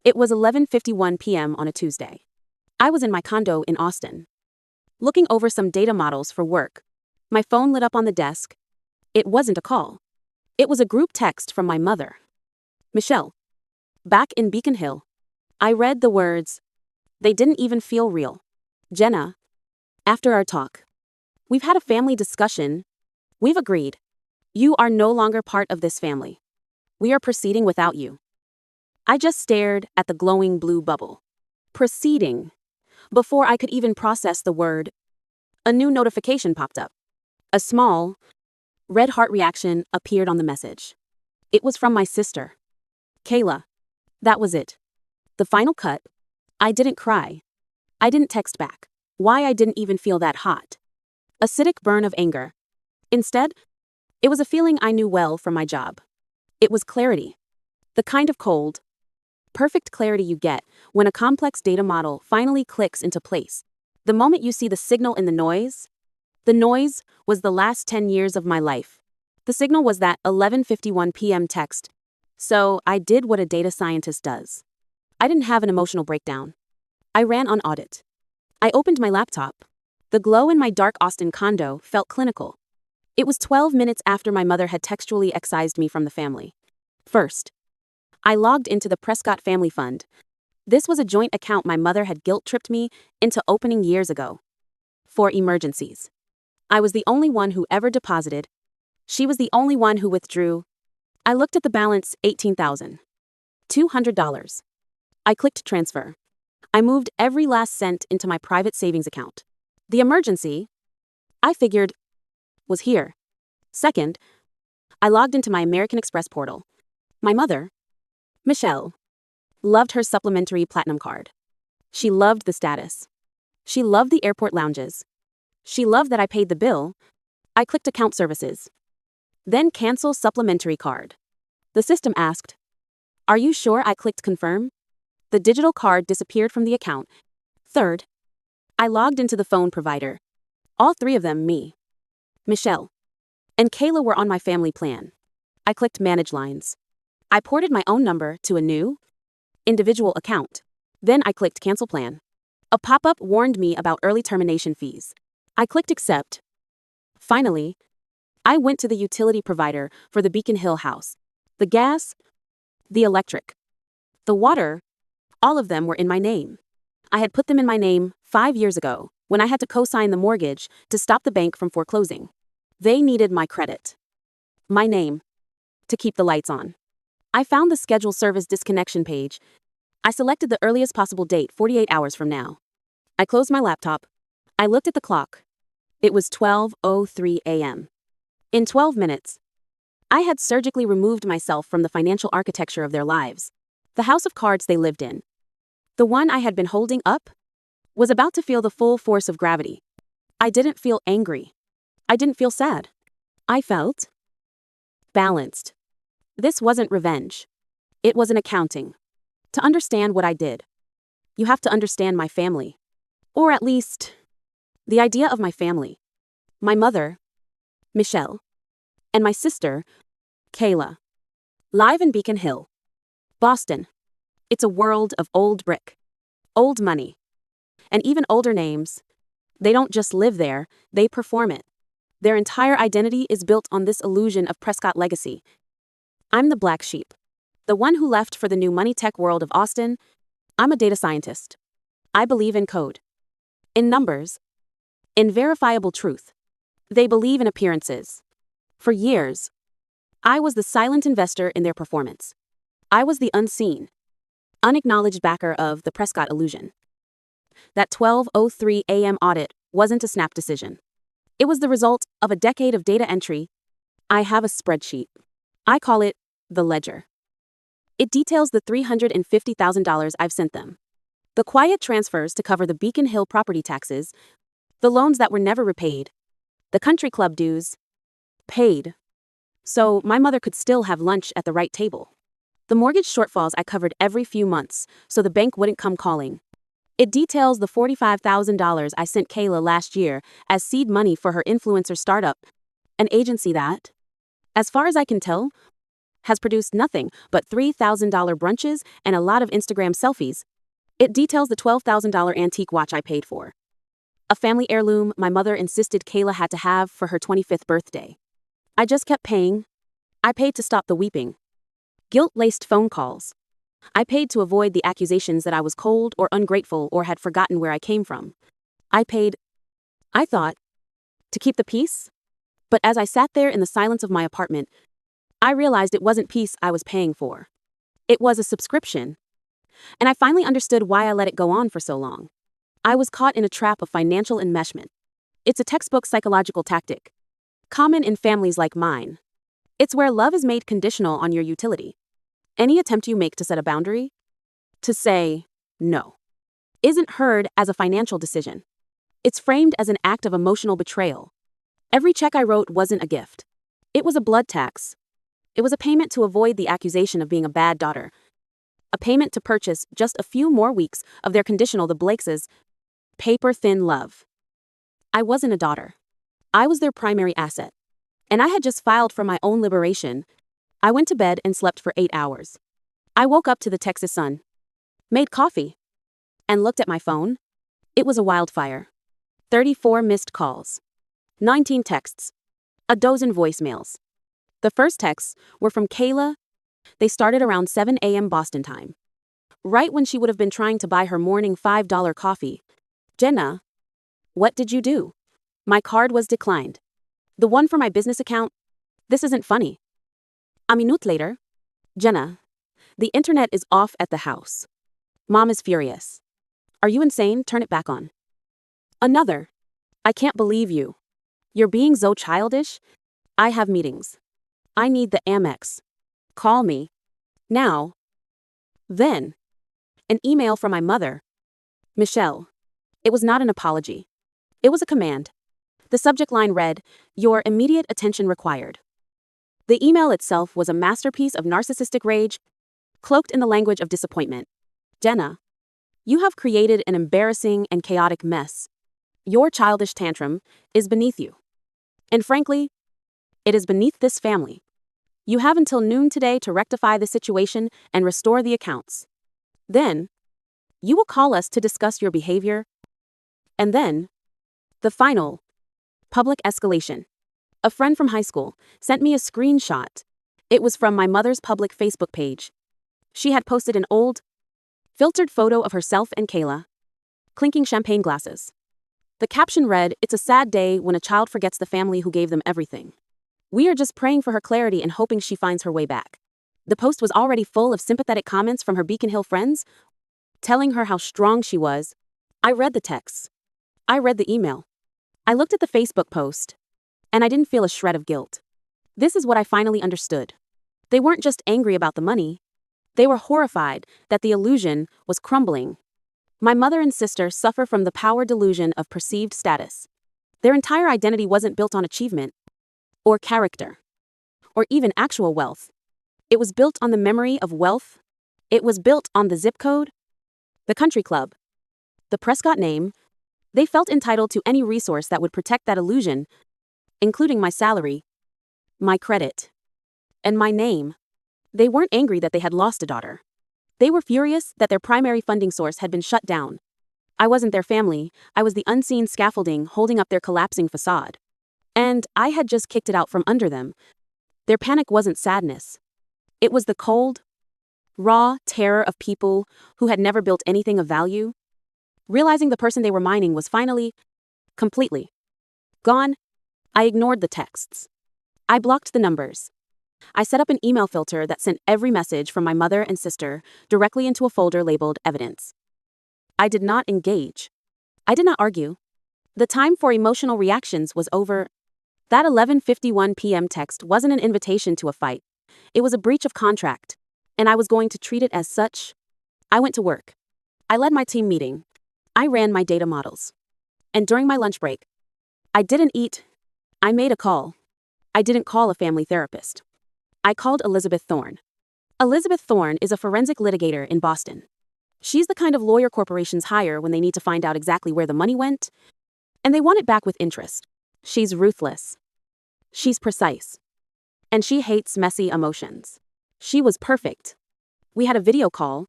It was 11:51 p.m. on a Tuesday. I was in my condo in Austin, looking over some data models for work. My phone lit up on the desk. It wasn't a call. It was a group text from my mother, Michelle, back in Beacon Hill. I read the words. They didn't even feel real. Jenna, after our talk, we've had a family discussion. We've agreed. You are no longer part of this family. We are proceeding without you. I just stared at the glowing blue bubble. Proceeding. Before I could even process the word, a new notification popped up. A small, red heart reaction appeared on the message. It was from my sister, Kayla. That was it. The final cut. I didn't cry. I didn't text back. Why I didn't even feel that hot. Acidic burn of anger. Instead, it was a feeling I knew well from my job. It was clarity. The kind of cold, perfect clarity you get when a complex data model finally clicks into place. The moment you see the signal in the noise was the last 10 years of my life. The signal was that 11:51 p.m. text. So I did what a data scientist does. I didn't have an emotional breakdown. I ran on audit. I opened my laptop. The glow in my dark Austin condo felt clinical. It was 12 minutes after my mother had textually excised me from the family. First, I logged into the Prescott Family Fund. This was a joint account my mother had guilt-tripped me into opening years ago. For emergencies. I was the only one who ever deposited. She was the only one who withdrew. I looked at the balance, $18,200. I clicked transfer. I moved every last cent into my private savings account. The emergency, I figured, was here. Second, I logged into my American Express portal. My mother, Michelle, loved her supplementary platinum card. She loved the status. She loved the airport lounges. She loved that I paid the bill. I clicked account services. Then cancel supplementary card. The system asked, "Are you sure?" I clicked confirm. The digital card disappeared from the account. Third, I logged into the phone provider. All three of them, me, Michelle, and Kayla, were on my family plan. I clicked manage lines. I ported my own number to a new, individual account. Then I clicked cancel plan. A pop-up warned me about early termination fees. I clicked accept. Finally, I went to the utility provider for the Beacon Hill house. The gas, the electric, the water, all of them were in my name. I had put them in my name 5 years ago when I had to co-sign the mortgage to stop the bank from foreclosing. They needed my credit, my name, to keep the lights on. I found the schedule service disconnection page. I selected the earliest possible date, 48 hours from now. I closed my laptop. I looked at the clock. It was 12:03 a.m. In 12 minutes, I had surgically removed myself from the financial architecture of their lives, the house of cards they lived in. The one I had been holding up was about to feel the full force of gravity. I didn't feel angry. I didn't feel sad. I felt balanced. This wasn't revenge. It was an accounting. To understand what I did, you have to understand my family. Or at least, the idea of my family. My mother, Michelle, and my sister, Kayla. Live in Beacon Hill, Boston. It's a world of old brick, old money, and even older names. They don't just live there, they perform it. Their entire identity is built on this illusion of Prescott legacy. I'm the black sheep, the one who left for the new money tech world of Austin. I'm a data scientist. I believe in code, in numbers, in verifiable truth. They believe in appearances. For years, I was the silent investor in their performance. I was the unseen, unacknowledged backer of the Prescott illusion. That 12:03 a.m. audit wasn't a snap decision. It was the result of a decade of data entry. I have a spreadsheet. I call it the ledger. It details the $350,000 I've sent them. The quiet transfers to cover the Beacon Hill property taxes, the loans that were never repaid, the country club dues, paid, so my mother could still have lunch at the right table. The mortgage shortfalls I covered every few months, so the bank wouldn't come calling. It details the $45,000 I sent Kayla last year as seed money for her influencer startup, an agency that, as far as I can tell, has produced nothing but $3,000 brunches and a lot of Instagram selfies. It details the $12,000 antique watch I paid for. A family heirloom my mother insisted Kayla had to have for her 25th birthday. I just kept paying. I paid to stop the weeping. Guilt-laced phone calls. I paid to avoid the accusations that I was cold or ungrateful or had forgotten where I came from. I paid, I thought, to keep the peace. But as I sat there in the silence of my apartment, I realized it wasn't peace I was paying for. It was a subscription. And I finally understood why I let it go on for so long. I was caught in a trap of financial enmeshment. It's a textbook psychological tactic, common in families like mine. It's where love is made conditional on your utility. Any attempt you make to set a boundary, to say no, isn't heard as a financial decision. It's framed as an act of emotional betrayal. Every check I wrote wasn't a gift. It was a blood tax. It was a payment to avoid the accusation of being a bad daughter. A payment to purchase just a few more weeks of their conditional the Blakes' paper-thin love. I wasn't a daughter. I was their primary asset. And I had just filed for my own liberation. I went to bed and slept for 8 hours. I woke up to the Texas sun, made coffee, and looked at my phone. It was a wildfire. 34 missed calls. 19 texts. A dozen voicemails. The first texts were from Kayla. They started around 7 a.m. Boston time. Right when she would have been trying to buy her morning $5 coffee. Jenna, what did you do? My card was declined. The one for my business account? This isn't funny. A minute later. Jenna, the internet is off at the house. Mom is furious. Are you insane? Turn it back on. Another. I can't believe you. You're being so childish. I have meetings. I need the Amex. Call me. Now. Then. An email from my mother. Michelle. It was not an apology. It was a command. The subject line read, "Your immediate attention required." The email itself was a masterpiece of narcissistic rage, cloaked in the language of disappointment. Jenna, you have created an embarrassing and chaotic mess. Your childish tantrum is beneath you. And frankly, it is beneath this family. You have until noon today to rectify the situation and restore the accounts. Then, you will call us to discuss your behavior. And then, the final, public escalation. A friend from high school sent me a screenshot. It was from my mother's public Facebook page. She had posted an old, filtered photo of herself and Kayla, clinking champagne glasses. The caption read, "It's a sad day when a child forgets the family who gave them everything. We are just praying for her clarity and hoping she finds her way back." The post was already full of sympathetic comments from her Beacon Hill friends, telling her how strong she was. I read the texts. I read the email. I looked at the Facebook post, and I didn't feel a shred of guilt. This is what I finally understood. They weren't just angry about the money. They were horrified that the illusion was crumbling. My mother and sister suffer from the power delusion of perceived status. Their entire identity wasn't built on achievement, or character, or even actual wealth. It was built on the memory of wealth. It was built on the zip code, the country club, the Prescott name. They felt entitled to any resource that would protect that illusion, including my salary, my credit, and my name. They weren't angry that they had lost a daughter. They were furious that their primary funding source had been shut down. I wasn't their family. I was the unseen scaffolding holding up their collapsing facade. And I had just kicked it out from under them. Their panic wasn't sadness. It was the cold, raw terror of people who had never built anything of value. Realizing the person they were mining was finally, completely, gone, I ignored the texts. I blocked the numbers. I set up an email filter that sent every message from my mother and sister directly into a folder labeled evidence. I did not engage. I did not argue. The time for emotional reactions was over. That 11:51 p.m. text wasn't an invitation to a fight. It was a breach of contract, and I was going to treat it as such. I went to work. I led my team meeting. I ran my data models. And during my lunch break, I didn't eat. I made a call. I didn't call a family therapist. I called Elizabeth Thorne. Elizabeth Thorne is a forensic litigator in Boston. She's the kind of lawyer corporations hire when they need to find out exactly where the money went, and they want it back with interest. She's ruthless. She's precise. And she hates messy emotions. She was perfect. We had a video call.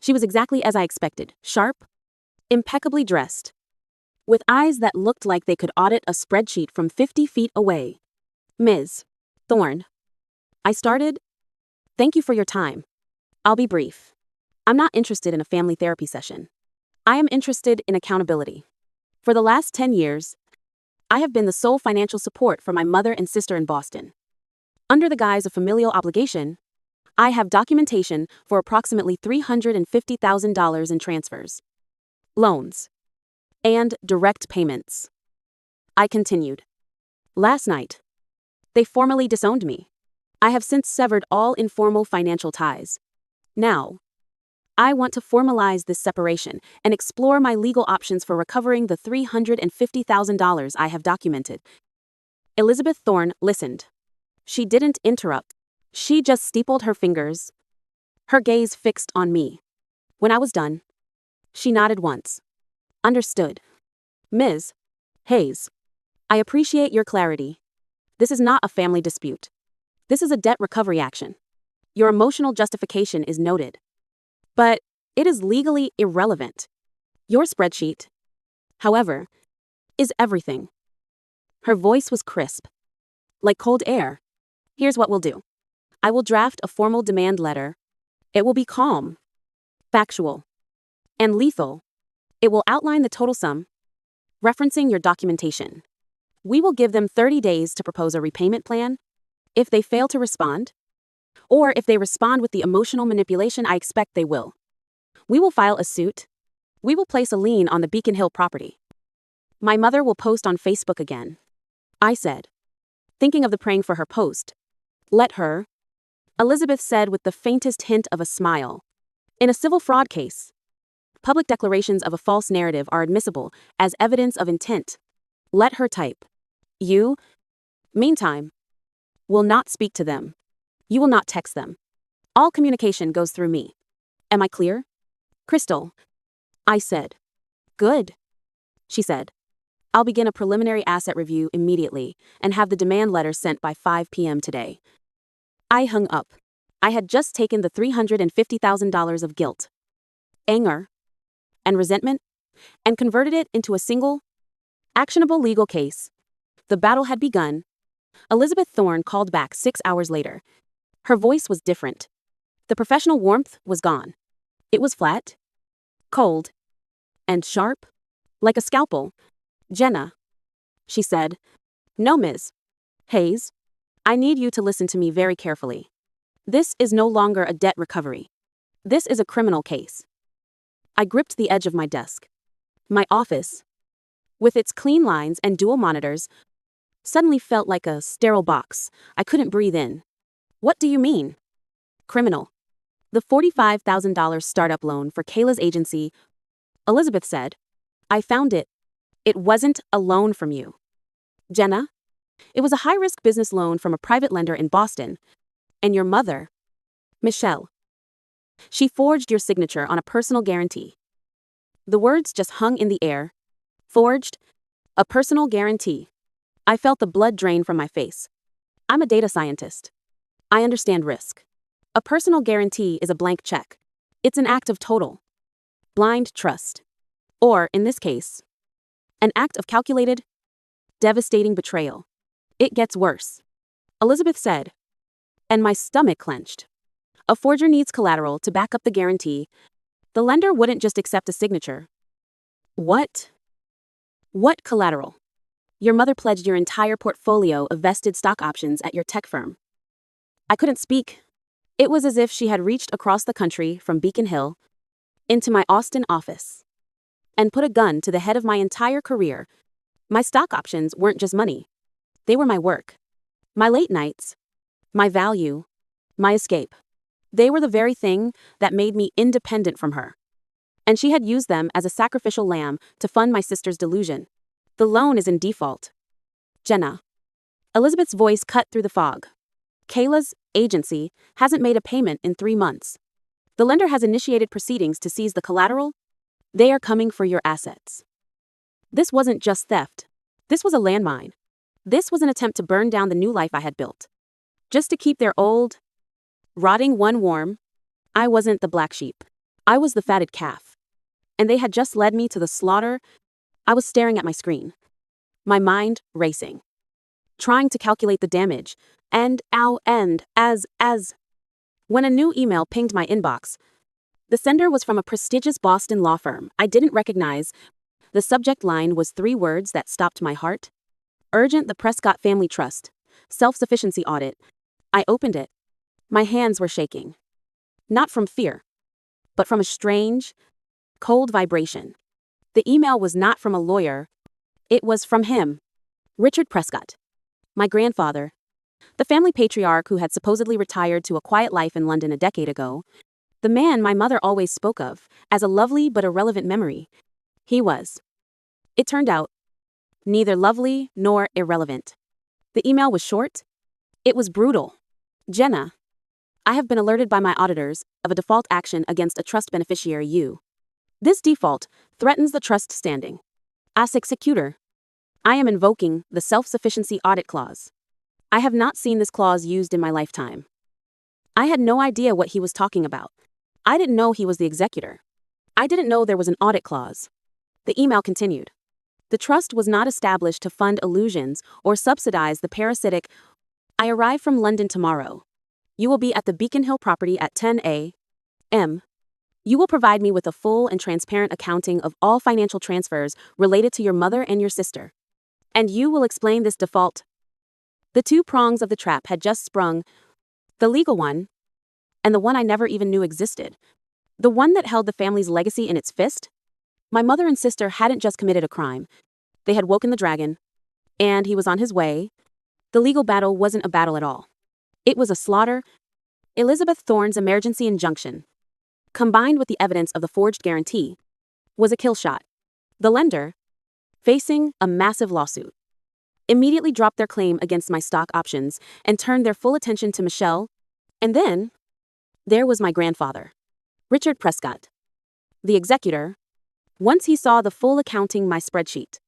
She was exactly as I expected, sharp, impeccably dressed, with eyes that looked like they could audit a spreadsheet from 50 feet away. Ms. Thorne. I started. Thank you for your time. I'll be brief. I'm not interested in a family therapy session. I am interested in accountability. For the last 10 years, I have been the sole financial support for my mother and sister in Boston. Under the guise of familial obligation, I have documentation for approximately $350,000 in transfers, loans, and direct payments. I continued. Last night, they formally disowned me. I have since severed all informal financial ties. Now, I want to formalize this separation and explore my legal options for recovering the $350,000 I have documented. Elizabeth Thorne listened. She didn't interrupt. She just steepled her fingers, her gaze fixed on me. When I was done, she nodded once. Understood. Ms. Hayes, I appreciate your clarity. This is not a family dispute. This is a debt recovery action. Your emotional justification is noted. But it is legally irrelevant. Your spreadsheet, however, is everything. Her voice was crisp, like cold air. Here's what we'll do. I will draft a formal demand letter. It will be calm, factual, and lethal. It will outline the total sum, referencing your documentation. We will give them 30 days to propose a repayment plan. If they fail to respond, or if they respond with the emotional manipulation I expect they will, we will file a suit. We will place a lien on the Beacon Hill property. My mother will post on Facebook again. I said, thinking of the praying for her post. Let her. Elizabeth said with the faintest hint of a smile. In a civil fraud case, public declarations of a false narrative are admissible as evidence of intent. Let her type. You, meantime, will not speak to them. You will not text them. All communication goes through me. Am I clear? Crystal. I said. Good. She said. I'll begin a preliminary asset review immediately and have the demand letter sent by 5 p.m. today. I hung up. I had just taken the $350,000 of guilt, anger, and resentment and converted it into a single, actionable legal case. The battle had begun. Elizabeth Thorne called back 6 hours later. Her voice was different. The professional warmth was gone. It was flat, cold, and sharp, like a scalpel. Jenna, she said. No, Ms. Hayes. I need you to listen to me very carefully. This is no longer a debt recovery. This is a criminal case. I gripped the edge of my desk. My office, with its clean lines and dual monitors, suddenly felt like a sterile box I couldn't breathe in. What do you mean? Criminal. The $45,000 startup loan for Kayla's agency, Elizabeth said. I found it. It wasn't a loan from you, Jenna. It was a high-risk business loan from a private lender in Boston. And your mother, Michelle. She forged your signature on a personal guarantee. The words just hung in the air. Forged? A personal guarantee. I felt the blood drain from my face. I'm a data scientist. I understand risk. A personal guarantee is a blank check. It's an act of total, blind trust. Or, in this case, an act of calculated, devastating betrayal. It gets worse, Elizabeth said, and my stomach clenched. A forger needs collateral to back up the guarantee. The lender wouldn't just accept a signature. What? What collateral? Your mother pledged your entire portfolio of vested stock options at your tech firm. I couldn't speak. It was as if she had reached across the country from Beacon Hill into my Austin office and put a gun to the head of my entire career. My stock options weren't just money. They were my work, my late nights, my value, my escape. They were the very thing that made me independent from her. And she had used them as a sacrificial lamb to fund my sister's delusion. The loan is in default. Jenna. Elizabeth's voice cut through the fog. Kayla's agency hasn't made a payment in 3 months. The lender has initiated proceedings to seize the collateral. They are coming for your assets. This wasn't just theft. This was a landmine. This was an attempt to burn down the new life I had built, just to keep their old, rotting, one warm. I wasn't the black sheep. I was the fatted calf. And they had just led me to the slaughter. I was staring at my screen, my mind racing, trying to calculate the damage, and as when a new email pinged my inbox. The sender was from a prestigious Boston law firm I didn't recognize. The subject line was 3 words that stopped my heart. Urgent, the Prescott Family Trust. Self-sufficiency audit. I opened it. My hands were shaking. Not from fear, but from a strange, cold vibration. The email was not from a lawyer. It was from him, Richard Prescott, my grandfather, the family patriarch who had supposedly retired to a quiet life in London a decade ago, the man my mother always spoke of as a lovely but irrelevant memory. He was. It turned out, neither lovely nor irrelevant. The email was short. It was brutal. Jenna, I have been alerted by my auditors of a default action against a trust beneficiary you. This default threatens the trust standing. As executor, I am invoking the self-sufficiency audit clause. I have not seen this clause used in my lifetime. I had no idea what he was talking about. I didn't know he was the executor. I didn't know there was an audit clause. The email continued. The trust was not established to fund illusions or subsidize the parasitic. I arrive from London tomorrow. You will be at the Beacon Hill property at 10 a.m. You will provide me with a full and transparent accounting of all financial transfers related to your mother and your sister. And you will explain this default. The 2 prongs of the trap had just sprung. The legal one, and the one I never even knew existed. The one that held the family's legacy in its fist. My mother and sister hadn't just committed a crime. They had woken the dragon, and he was on his way. The legal battle wasn't a battle at all. It was a slaughter. Elizabeth Thorne's emergency injunction, combined with the evidence of the forged guarantee, was a kill shot. The lender, facing a massive lawsuit, immediately dropped their claim against my stock options and turned their full attention to Michelle. And then, there was my grandfather, Richard Prescott, the executor. Once he saw the full accounting, my spreadsheet,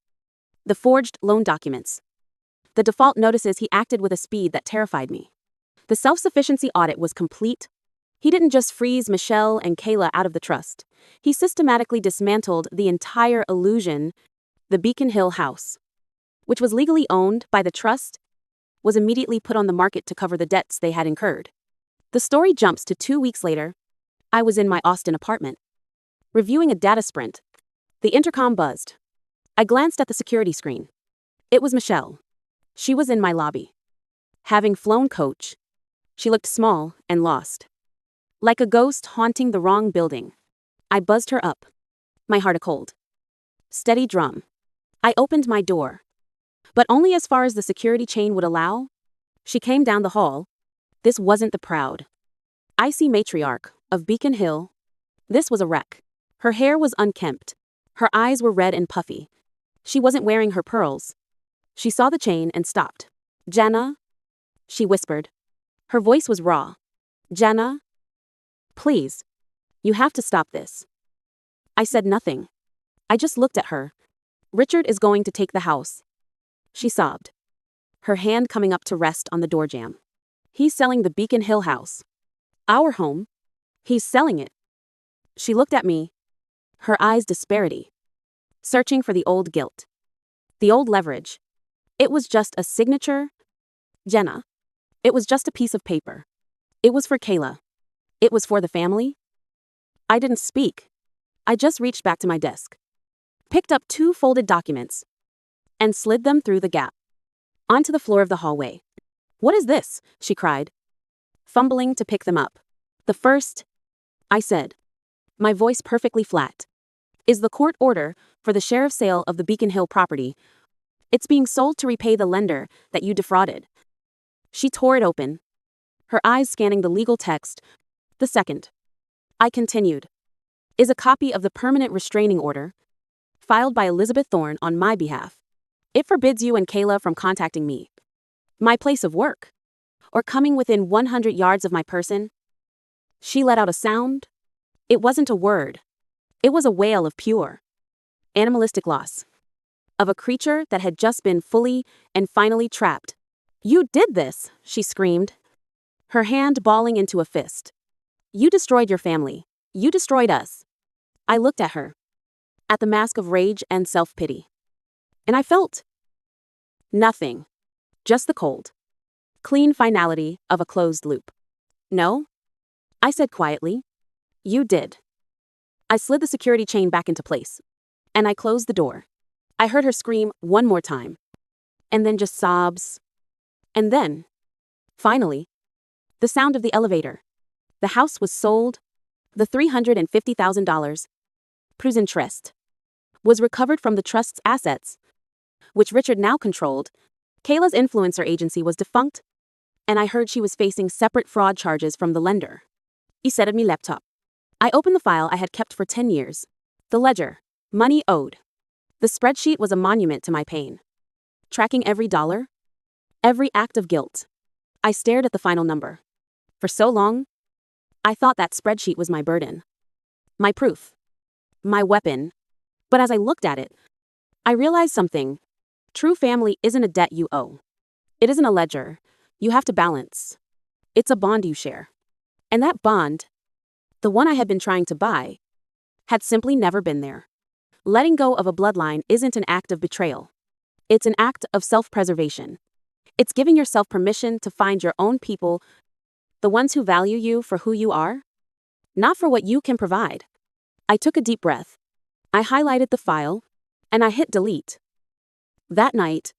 the forged loan documents, the default notices, he acted with a speed that terrified me. The self-sufficiency audit was complete. He didn't just freeze Michelle and Kayla out of the trust. He systematically dismantled the entire illusion. The Beacon Hill house, which was legally owned by the trust, was immediately put on the market to cover the debts they had incurred. The story jumps to 2 weeks later. I was in my Austin apartment, reviewing a data sprint. The intercom buzzed. I glanced at the security screen. It was Michelle. She was in my lobby, having flown coach. She looked small and lost, like a ghost haunting the wrong building. I buzzed her up, my heart a cold, steady drum. I opened my door, but only as far as the security chain would allow. She came down the hall. This wasn't the proud, icy matriarch of Beacon Hill. This was a wreck. Her hair was unkempt. Her eyes were red and puffy. She wasn't wearing her pearls. She saw the chain and stopped. Jenna, she whispered. Her voice was raw. Jenna, please, you have to stop this. I said nothing. I just looked at her. Richard is going to take the house, she sobbed, her hand coming up to rest on the door jamb. He's selling the Beacon Hill house. Our home. He's selling it. She looked at me, her eyes disparity, searching for the old guilt, the old leverage. It was just a signature. Jenna. It was just a piece of paper. It was for Kayla. It was for the family. I didn't speak. I just reached back to my desk, picked up 2 folded documents, and slid them through the gap onto the floor of the hallway. What is this? She cried, fumbling to pick them up. The first, I said, my voice perfectly flat, is the court order for the sheriff's sale of the Beacon Hill property. It's being sold to repay the lender that you defrauded. She tore it open, her eyes scanning the legal text. The second, I continued, is a copy of the permanent restraining order filed by Elizabeth Thorne on my behalf. It forbids you and Kayla from contacting me, my place of work, or coming within 100 yards of my person. She let out a sound. It wasn't a word. It was a wail of pure, animalistic loss, of a creature that had just been fully and finally trapped. You did this, she screamed, her hand balling into a fist. You destroyed your family. You destroyed us. I looked at her, at the mask of rage and self-pity. And I felt nothing. Just the cold, clean finality of a closed loop. No, I said quietly. You did. I slid the security chain back into place, and I closed the door. I heard her scream one more time, and then just sobs. And then, finally, the sound of the elevator. The house was sold. The $350,000, plus interest, was recovered from the trust's assets, which Richard now controlled. Kayla's influencer agency was defunct, and I heard she was facing separate fraud charges from the lender. He said at me laptop. I opened the file I had kept for 10 years. The ledger. Money owed. The spreadsheet was a monument to my pain. Tracking every dollar. Every act of guilt. I stared at the final number. For so long, I thought that spreadsheet was my burden. My proof. My weapon. But as I looked at it, I realized something. True family isn't a debt you owe. It isn't a ledger you have to balance. It's a bond you share. And that bond, the one I had been trying to buy, had simply never been there. Letting go of a bloodline isn't an act of betrayal. It's an act of self-preservation. It's giving yourself permission to find your own people, the ones who value you for who you are, not for what you can provide. I took a deep breath. I highlighted the file, and I hit delete. That night,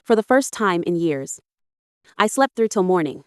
for the first time in years, I slept through till morning.